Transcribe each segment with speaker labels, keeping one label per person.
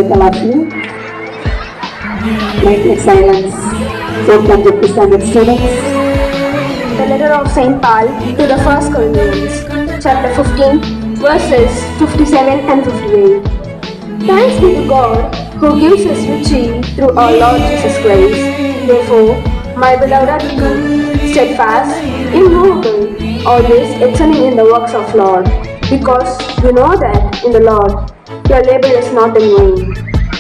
Speaker 1: request all of you. Make silence. So from the standard students.
Speaker 2: The letter of St. Paul to the First Corinthians, chapter 15, verses 57 and 58. Thanks be to God who gives us victory through our Lord Jesus Christ. Therefore, my beloved are steadfast, immovable, always excelling in the works of Lord, because you know that in the Lord your labor is not in vain.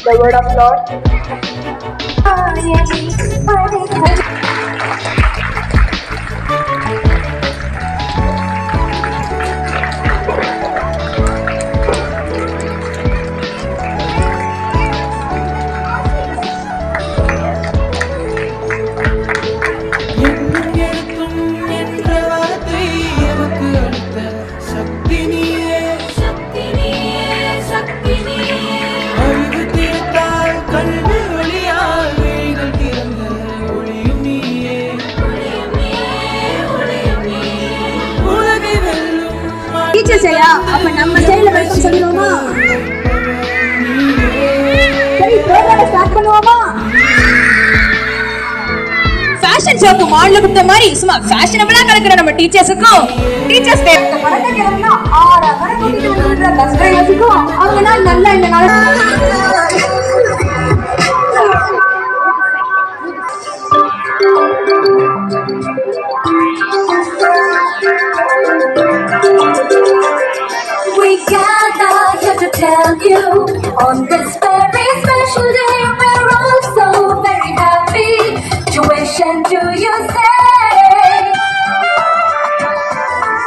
Speaker 2: The word of Lord.
Speaker 3: அப்ப நம்ம ஸ்டைல்ல welcome சொல்லுவோமா? சரி, program start பண்ணுவோமா? Fashion ஷோக்கு model கொடுத்த மாதிரி சும்மா ஃபேஷனபிளா கலக்குற நம்ம டீச்சர்ஸுக்கும் டீச்சர்ஸ் டே பரட்ட கிளம்புனா ஆறா வர கூட்டிட்டு வந்துற பஸ் டிரைவர்ஸுக்கும் அவங்கனா நல்லா இந்த நாள்
Speaker 4: tell you on this very special day we're all so very happy to wish and to you say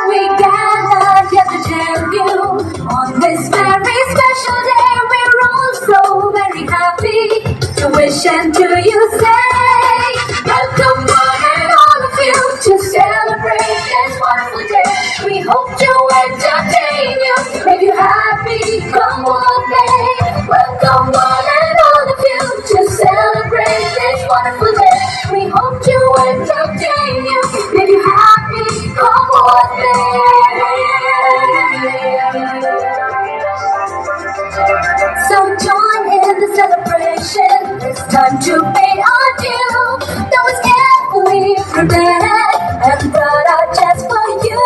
Speaker 4: we gathered here to tell you on this very special day we're all so very happy to wish and to you say welcome one and all of you to celebrate this wonderful day. We hope to entertain you, make you happy. Come on, babe. Welcome one and all of you to celebrate this wonderful day. We hope to entertain you, make you happy. Come on, babe. So join in the celebration. It's time to pay our due. That was carefully prepared and brought out just for you.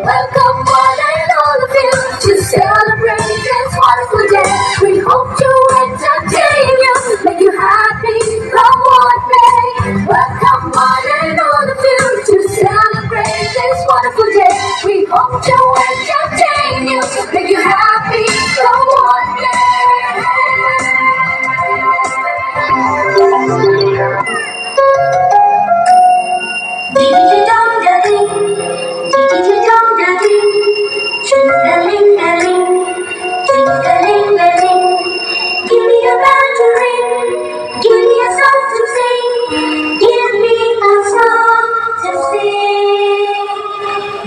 Speaker 4: Welcome one and all of you to celebrate this wonderful day. We hope to entertain you, make you happy. Come on, babe. Welcome one and all of you to celebrate this wonderful day. We hope to entertain you, make you happy. Come on, babe.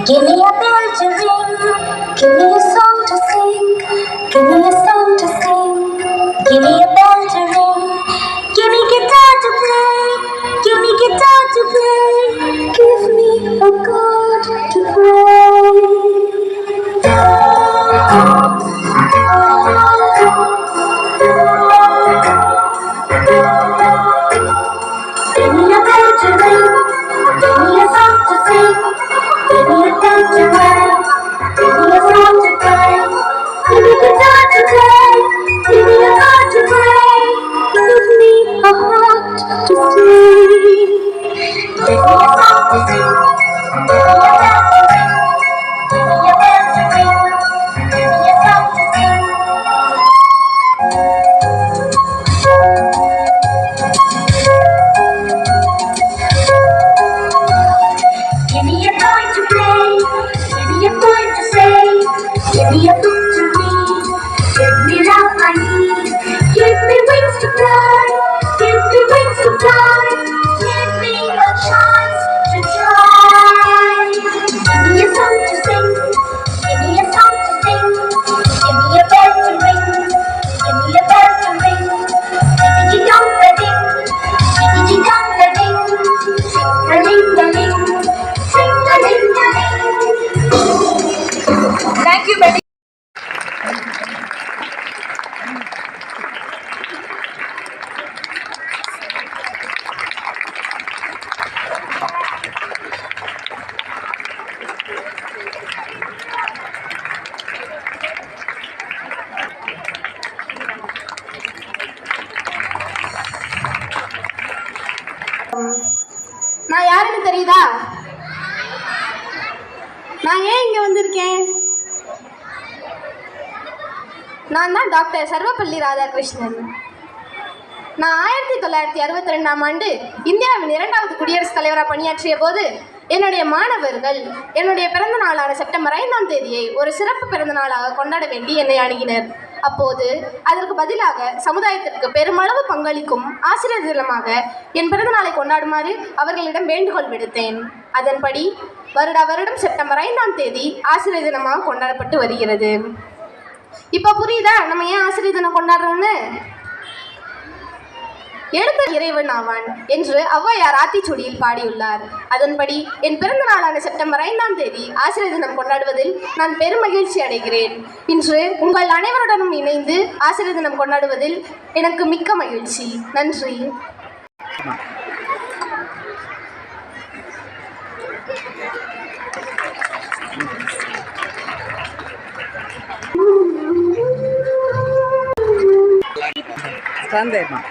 Speaker 4: Give me a bell to ring.
Speaker 2: நான் யாருன்னு தெரியுதா? நான் ஏன் இங்க வந்திருக்கேன்? நான் தான் doctor Sarvepalli Radhakrishnan. நான் 1962ஆம் ஆண்டு இந்தியாவின் 2வது குடியரசுத் தலைவராக பணியாற்றிய போது என்னுடைய மாணவர்கள் என்னுடைய பிறந்த நாளான செப்டம்பர் 5ஆம் தேதியை ஒரு சிறப்பு பிறந்த நாளாக கொண்டாட வேண்டி என்னை அணுகினர். அப்போது அதற்கு பதிலாக சமுதாயத்திற்கு பெருமளவு பங்களிக்கும் ஆசிரியர் தினமாக என் பிறந்த நாளை கொண்டாடுமாறு அவர்களிடம் வேண்டுகோள் விடுத்தேன். அதன்படி வருடம் செப்டம்பர் 5ஆம் தேதி ஆசிரியர் தினமாக கொண்டாடப்பட்டு வருகிறது. இப்போ புரியுதா நம்ம ஏன் ஆசிரியர் தினம் கொண்டாடுறோம்னு? எழுத்து இறைவன் ஆவான் என்று ஔவையார் ஆத்திச்சூடியில் பாடியுள்ளார். அதன்படி என் பிறந்த நாளான செப்டம்பர் 5ஆம் தேதி ஆசிரியர் தினம் கொண்டாடுவதில் நான் பெரும் மகிழ்ச்சி அடைகிறேன். இன்று உங்கள் அனைவருடனும் இணைந்து ஆசிரியர் தினம் கொண்டாடுவதில் எனக்கு மிக்க மகிழ்ச்சி. நன்றி.
Speaker 5: சந்தேகமா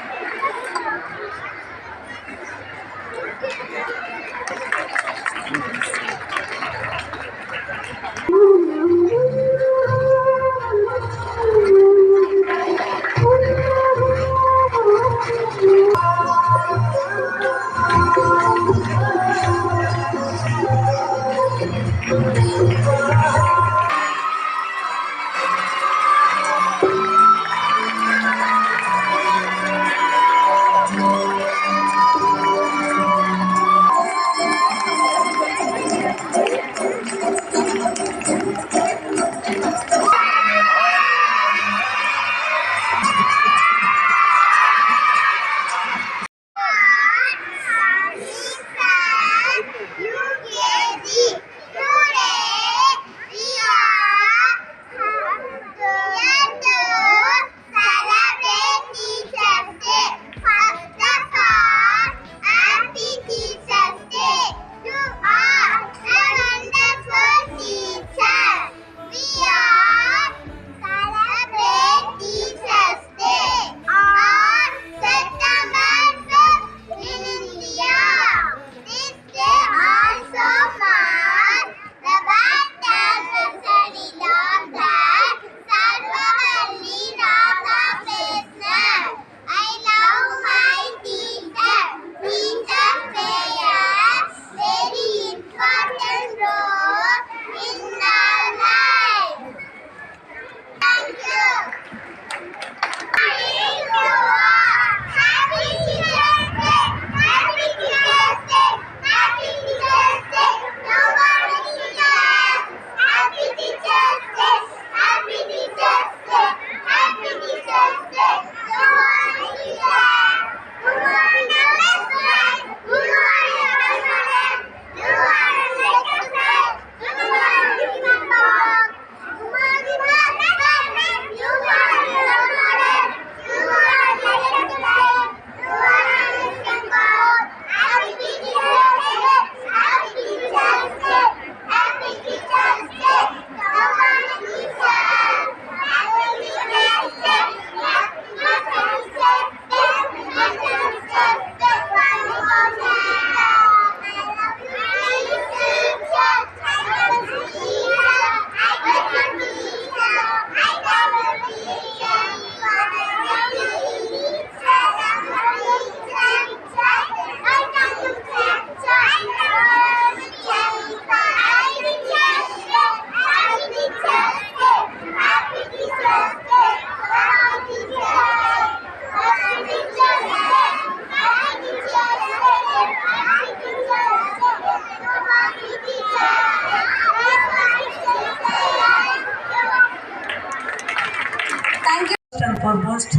Speaker 6: foremost,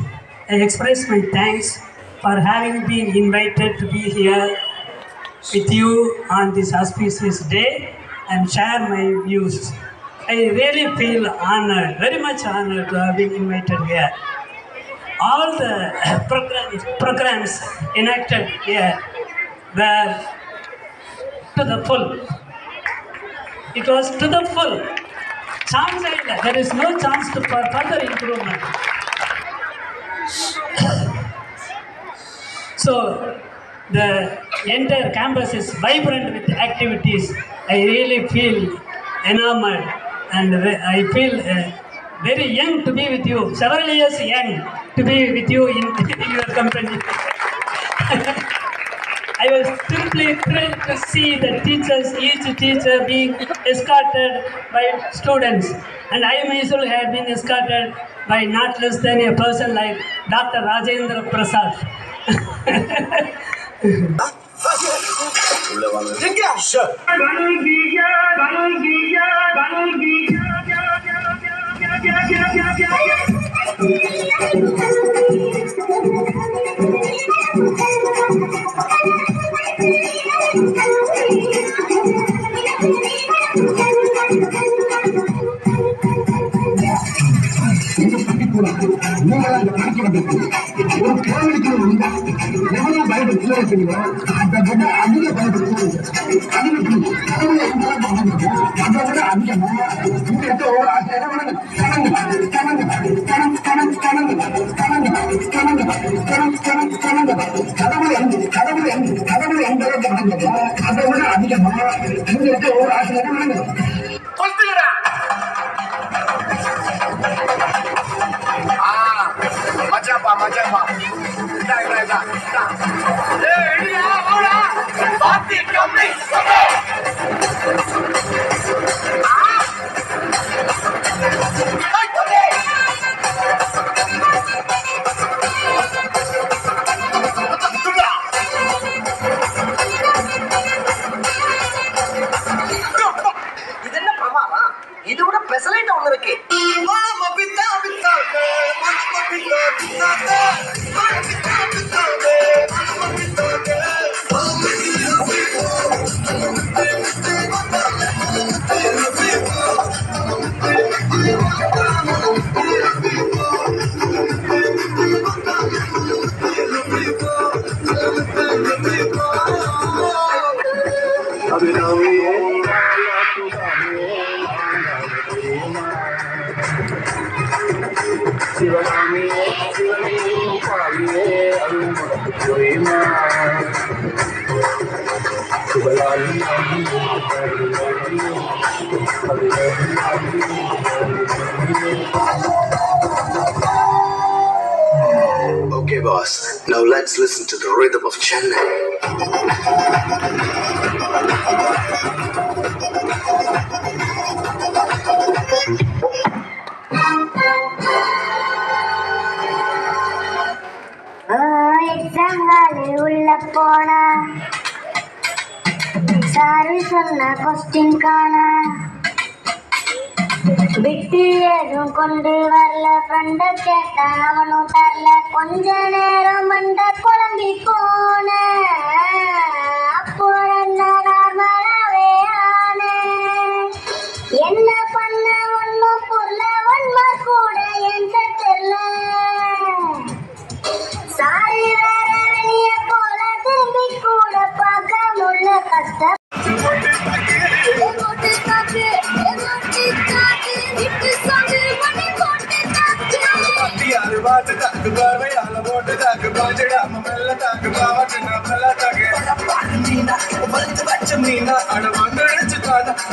Speaker 6: I express my thanks for having been invited to be here with you on this auspicious day and share my views. I really feel honored, very much honored to have been invited here. All the programs enacted here were to the full. It was to the full. There is no chance to further improvement. So the entire campus is vibrant with activities. I really feel enamored and I feel very young to be with you, several years young to be with you in your company. I was simply thrilled to see the teachers, each teacher being escorted by students. And I myself had been escorted by not less than a person like Dr. Rajendra Prasad.
Speaker 7: Okay, boss. Now let's listen to the rhythm of Chennai.
Speaker 4: Exam ஹாலில் உள்ள போனா sir சொன்ன question காணா விட்டு எதுவும் கொண்டு வரல ஃப்ரெண்ட கேட்டா அவனும் தரல கொஞ்ச நேரம் மண்ட குழம்பி போன அப்போ நார்மலாவே ஆன என்ன பண்ண ஒன்னும் புரியல ஒன்மா கூட என்ற தெரியல சாரி வேற வெளிய போல திரும்பி கூட பார்க்க முள்ள கஷ்டம்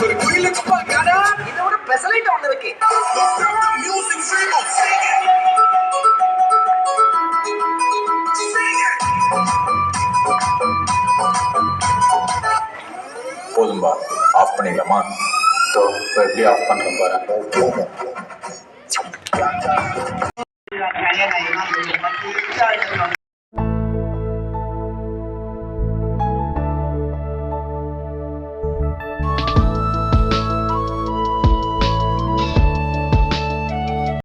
Speaker 7: ஒரு குயிலுக்கு பாக்காடா இதோட பெசலைட் ஒண்ணு இருக்கு.
Speaker 8: போதும்பா, ஆஃப் பண்ணிடலாமா? எப்படி ஆஃப் பண்றேன் பாருங்க.